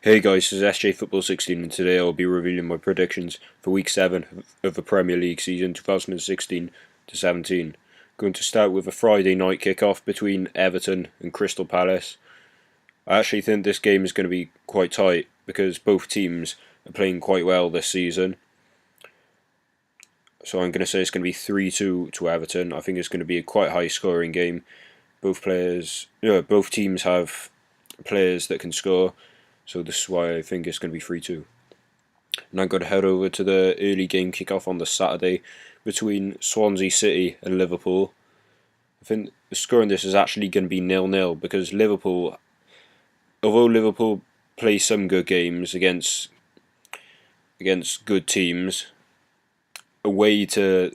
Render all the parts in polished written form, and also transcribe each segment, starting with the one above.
Hey guys, this is SJ Football 16 and today I'll be revealing my predictions for Week 7 of the Premier League season 2016-17. Going to start with a Friday night kickoff between Everton and Crystal Palace. I actually think this game is going to be quite tight because both teams are playing quite well this season. So I'm going to say it's going to be 3-2 to Everton. I think it's going to be a quite high scoring game. Both teams have players that can score. So this is why I think it's going to be 3-2. And I'm going to head over to the early game kickoff on the Saturday between Swansea City and Liverpool. I think the score in this is actually going to be 0-0 because although Liverpool play some good games against good teams, away to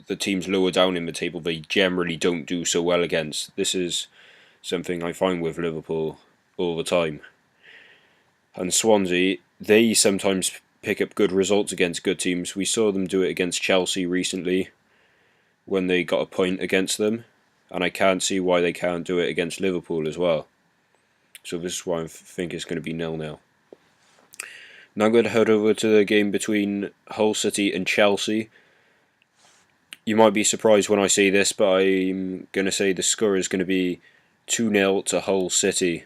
the teams lower down in the table, they generally don't do so well against. This is something I find with Liverpool all the time. And Swansea, they sometimes pick up good results against good teams. We saw them do it against Chelsea recently when they got a point against them. And I can't see why they can't do it against Liverpool as well. So this is why I think it's going to be 0-0. Now I'm going to head over to the game between Hull City and Chelsea. You might be surprised when I say this, but I'm going to say the score is going to be 2-0 to Hull City.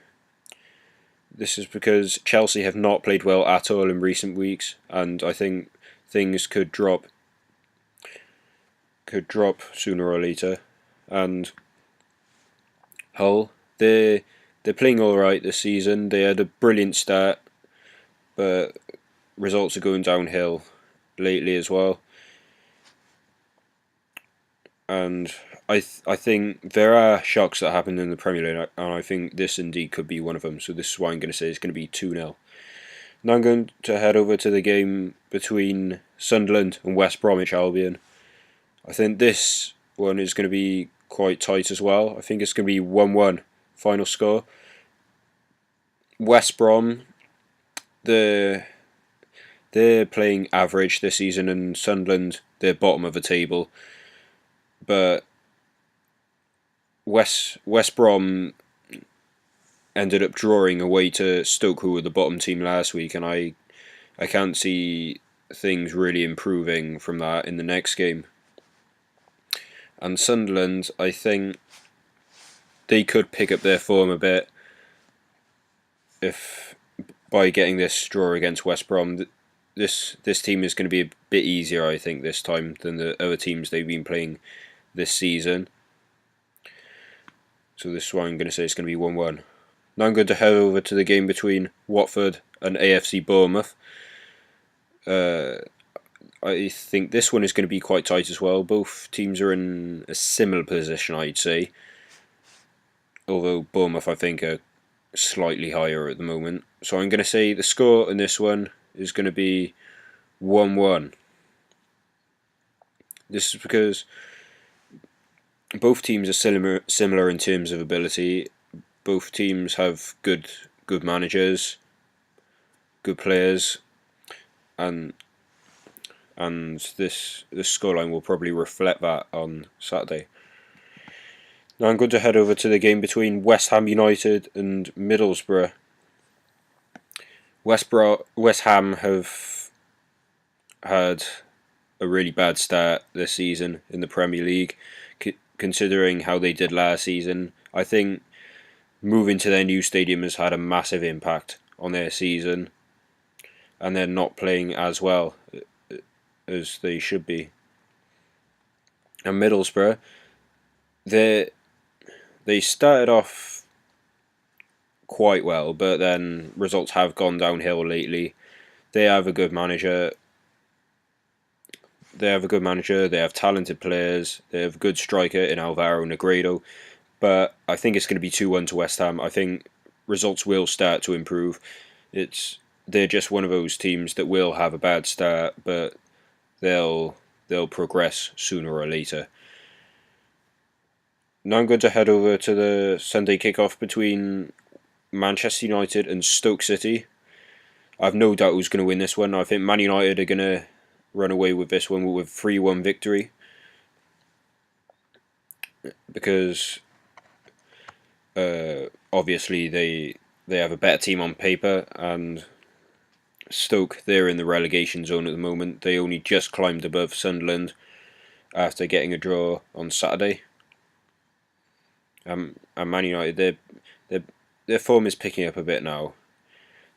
This is because Chelsea have not played well at all in recent weeks, and I think things could drop sooner or later. And Hull, they're playing all right this season. They had a brilliant start, but results are going downhill lately as well. And I think there are shocks that happened in the Premier League, and I think this indeed could be one of them. So this is why I'm going to say it's going to be 2-0. Now I'm going to head over to the game between Sunderland and West Bromwich Albion. I think this one is going to be quite tight as well. I think it's going to be 1-1 final score. West Brom, they're playing average this season, and Sunderland, they're bottom of the table. But West Brom ended up drawing away to Stoke, who were the bottom team last week, and I can't see things really improving from that in the next game. And Sunderland, I think they could pick up their form a bit by getting this draw against West Brom. This team is going to be a bit easier, I think, this time than the other teams they've been playing this season. So this is why I'm going to say it's going to be 1-1. Now I'm going to head over to the game between Watford and AFC Bournemouth. I think this one is going to be quite tight as well. Both teams are in a similar position, I'd say. Although Bournemouth, I think, are slightly higher at the moment. So I'm going to say the score in this one is going to be 1-1. This is because both teams are similar in terms of ability. Both teams have good managers, good players, and this scoreline will probably reflect that on Saturday. Now I'm going to head over to the game between West Ham United and Middlesbrough. West Ham have had a really bad start this season in the Premier League. Considering how they did last season, I think moving to their new stadium has had a massive impact on their season, and they're not playing as well as they should be. And Middlesbrough, they started off quite well, but then results have gone downhill lately. They have a good manager. They have talented players, they have a good striker in Alvaro Negredo, but I think it's going to be 2-1 to West Ham. I think results will start to improve. They're just one of those teams that will have a bad start, but they'll progress sooner or later. Now I'm going to head over to the Sunday kickoff between Manchester United and Stoke City. I have no doubt who's going to win this one. I think Man United are going to run away with this one with a 3-1 victory, because obviously they they have a better team on paper, and Stoke, they're in the relegation zone at the moment. They only just climbed above Sunderland after getting a draw on Saturday. And Man United, their form is picking up a bit now.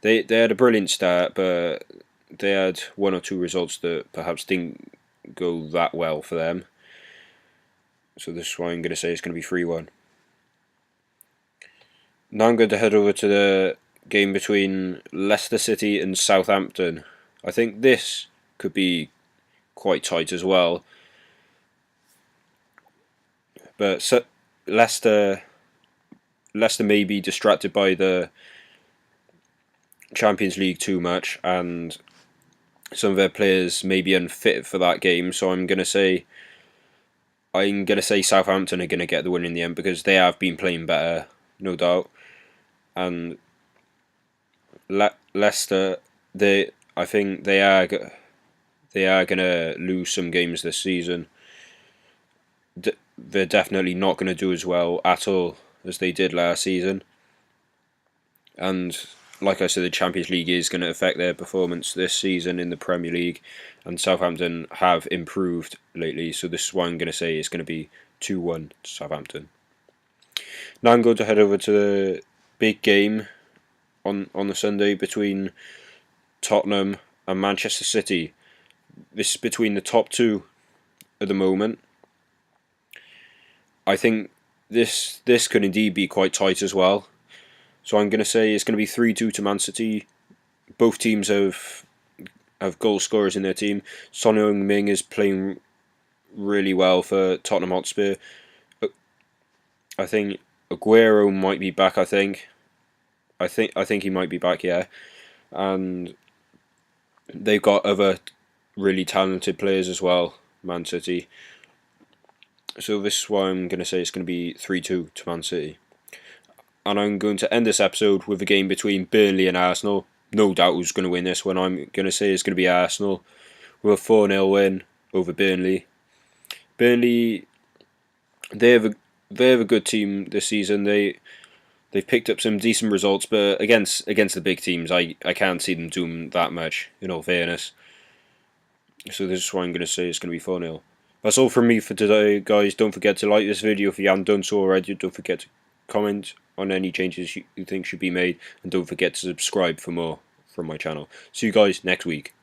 They had a brilliant start, but they had one or two results that perhaps didn't go that well for them. So this is why I'm going to say it's going to be 3-1. Now I'm going to head over to the game between Leicester City and Southampton. I think this could be quite tight as well. But Leicester may be distracted by the Champions League too much, and some of their players may be unfit for that game. So I'm gonna say Southampton are gonna get the win in the end, because they have been playing better, no doubt. And Leicester, I think they are gonna lose some games this season. They're definitely not going to do as well at all as they did last season. And like I said, the Champions League is going to affect their performance this season in the Premier League. And Southampton have improved lately, so this is why I'm going to say it's going to be 2-1 Southampton. Now I'm going to head over to the big game on the Sunday between Tottenham and Manchester City. This is between the top two at the moment. I think this could indeed be quite tight as well. So I'm going to say it's going to be 3-2 to Man City. Both teams have goal scorers in their team. Son Heung-min is playing really well for Tottenham Hotspur. I think Aguero might be back. I think he might be back. Yeah, and they've got other really talented players as well, Man City. So this is why I'm going to say it's going to be 3-2 to Man City. And I'm going to end this episode with a game between Burnley and Arsenal. No doubt who's going to win this one. I'm going to say it's going to be Arsenal with a 4-0 win over Burnley. Burnley, they have a good team this season. They've picked up some decent results, but against the big teams, I can't see them doing that much, in all fairness. So this is why I'm going to say it's going to be 4-0. That's all from me for today, guys. Don't forget to like this video if you haven't done so already. Don't forget to comment on any changes you think should be made. And don't forget to subscribe for more from my channel. See you guys next week.